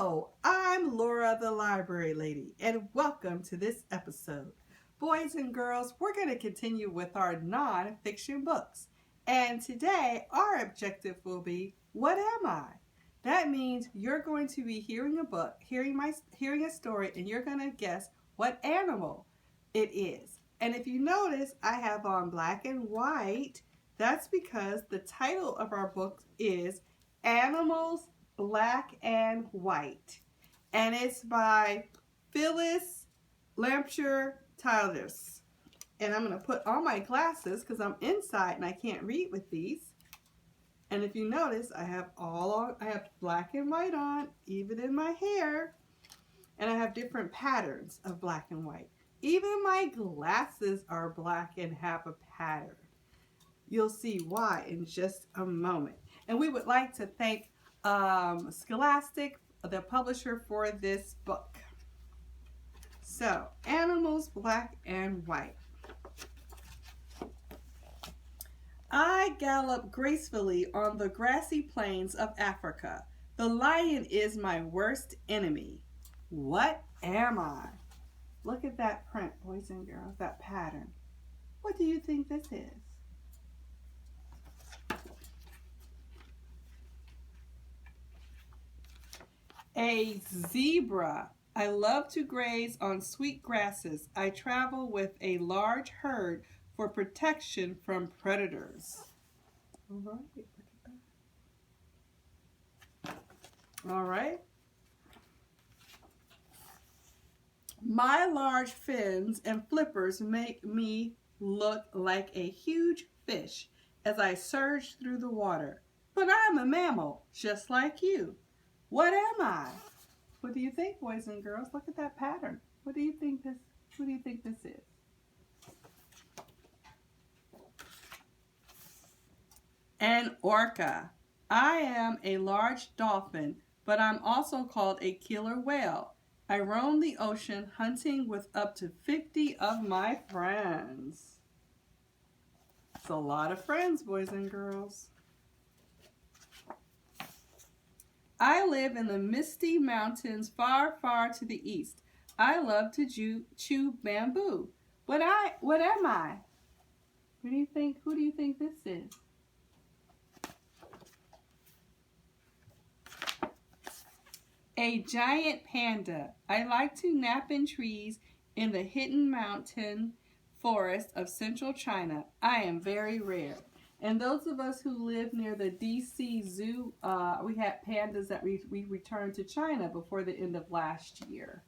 Hello, I'm Laura the Library Lady, and welcome to this episode. Boys and girls, we're going to continue with our non-fiction books. And today, our objective will be, what am I? That means you're going to be hearing a book, hearing a story, and you're going to guess what animal it is. And if you notice, I have on black and white. That's because the title of our book is Animals Black and White, and it's by Phyllis Lampshire Tyler's. And I'm going to put on my glasses because I'm inside and I can't read with these. And if you notice, I have black and white on, even in my hair, and I have different patterns of black and white. Even my glasses are black and have a pattern. You'll see why in just a moment. And we would like to thank Scholastic, the publisher, for this book. So, Animals Black and White. I gallop gracefully on the grassy plains of Africa. The lion is my worst enemy. What am I? Look at that print, boys and girls, that pattern. What do you think this is? A zebra. I love to graze on sweet grasses. I travel with a large herd for protection from predators. All right. My large fins and flippers make me look like a huge fish as I surge through the water. But I'm a mammal, just like you. What am I? What do you think, boys and girls? Look at that pattern. What do you think this is? An orca. I am a large dolphin, but I'm also called a killer whale. I roam the ocean hunting with up to 50 of my friends. It's a lot of friends, boys and girls. I live in the misty mountains far, far to the east. I love to chew bamboo. What am I? Who do you think this is? A giant panda. I like to nap in trees in the hidden mountain forest of central China. I am very rare. And those of us who live near the DC Zoo, we had pandas that we returned to China before the end of last year.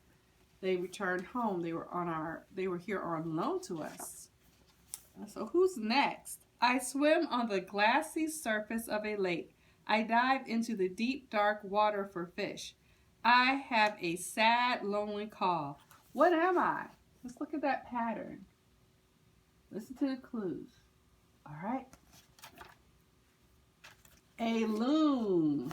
They returned home. They were here on loan to us. So who's next? I swim on the glassy surface of a lake. I dive into the deep, dark water for fish. I have a sad, lonely call. What am I? Let's look at that pattern. Listen to the clues. All right. A loon.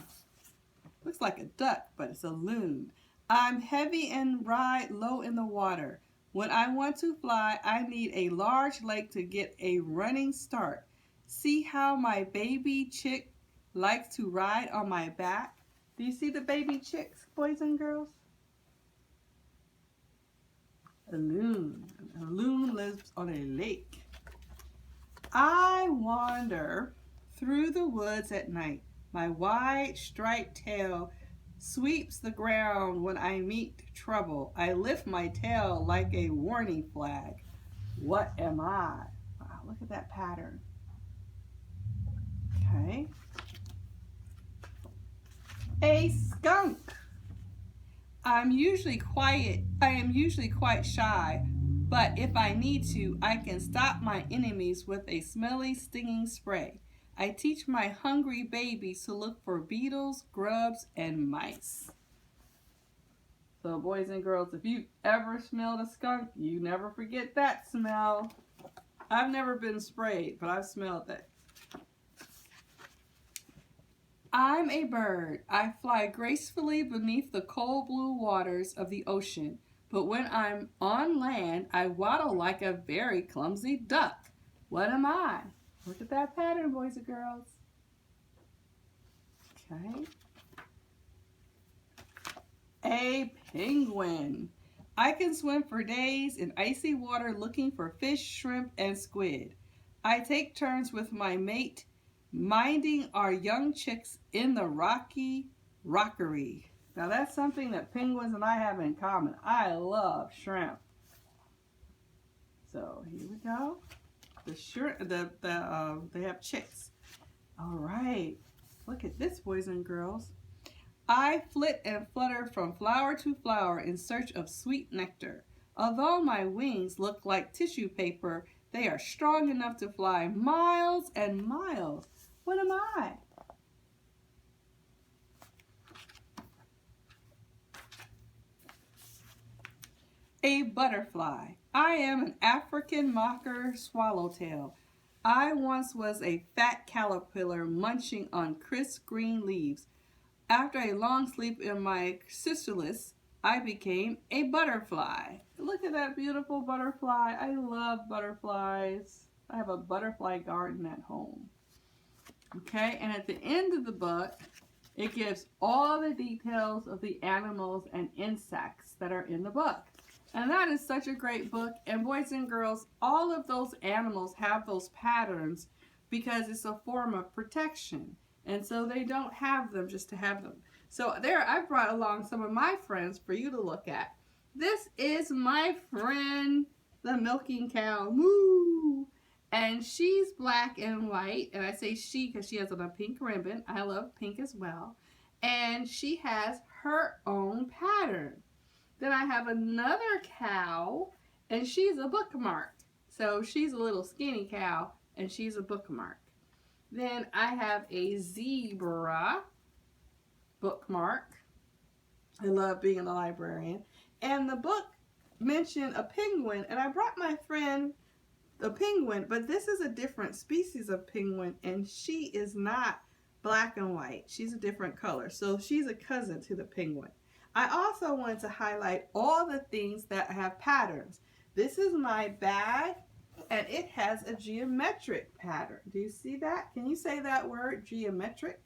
Looks like a duck, but it's a loon. I'm heavy and ride low in the water. When I want to fly, I need a large lake to get a running start. See how my baby chick likes to ride on my back? Do you see the baby chicks, boys and girls? A loon. A loon lives on a lake. I wander through the woods at night. My wide striped tail sweeps the ground when I meet trouble. I lift my tail like a warning flag. What am I? Wow, look at that pattern. Okay. A skunk. I am usually quite shy, but if I need to, I can stop my enemies with a smelly, stinging spray. I teach my hungry babies to look for beetles, grubs, and mice. So boys and girls, if you ever smelled a skunk, you never forget that smell. I've never been sprayed, but I've smelled that. I'm a bird. I fly gracefully beneath the cold blue waters of the ocean. But when I'm on land, I waddle like a very clumsy duck. What am I? Look at that pattern, boys and girls. Okay. A penguin. I can swim for days in icy water looking for fish, shrimp, and squid. I take turns with my mate, minding our young chicks in the rocky rockery. Now that's something that penguins and I have in common. I love shrimp. So here we go. They have chicks. All right. Look at this, boys and girls. I flit and flutter from flower to flower in search of sweet nectar. Although my wings look like tissue paper, they are strong enough to fly miles and miles. What am I? A butterfly. I am an African mocker swallowtail. I once was a fat caterpillar munching on crisp green leaves. After a long sleep in my chrysalis, I became a butterfly. Look at that beautiful butterfly. I love butterflies. I have a butterfly garden at home. Okay, and at the end of the book, it gives all the details of the animals and insects that are in the book. And that is such a great book. And boys and girls, all of those animals have those patterns because it's a form of protection. And so they don't have them just to have them. So there, I brought along some of my friends for you to look at. This is my friend, the Milking Cow Moo. And she's black and white. And I say she because she has on a pink ribbon. I love pink as well. And she has her own pattern. Then I have another cow, and she's a bookmark. So she's a little skinny cow, and she's a bookmark. Then I have a zebra bookmark. I love being a librarian. And the book mentioned a penguin, and I brought my friend a penguin, but this is a different species of penguin, and she is not black and white. She's a different color. So she's a cousin to the penguin. I also wanted to highlight all the things that have patterns. This is my bag, and it has a geometric pattern. Do you see that? Can you say that word, geometric?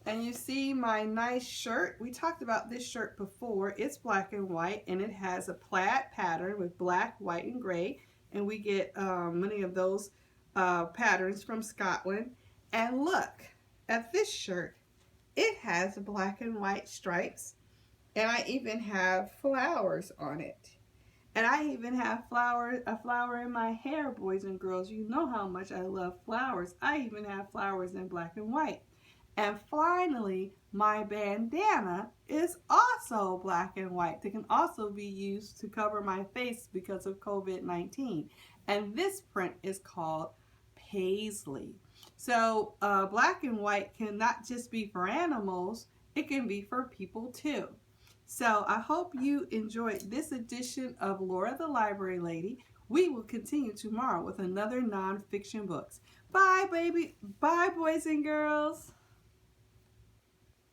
And you see my nice shirt. We talked about this shirt before. It's black and white, and it has a plaid pattern with black, white, and gray. And we get many of those patterns from Scotland. And look at this shirt. It has black and white stripes, and I even have flowers on it. And I even have a flower in my hair, boys and girls. You know how much I love flowers. I even have flowers in black and white. And finally, my bandana is also black and white. It can also be used to cover my face because of COVID-19. And this print is called paisley. So black and white can not just be for animals, it can be for people too. So I hope you enjoyed this edition of Laura the Library Lady. We will continue tomorrow with another nonfiction books. Bye, baby. Bye, boys and girls.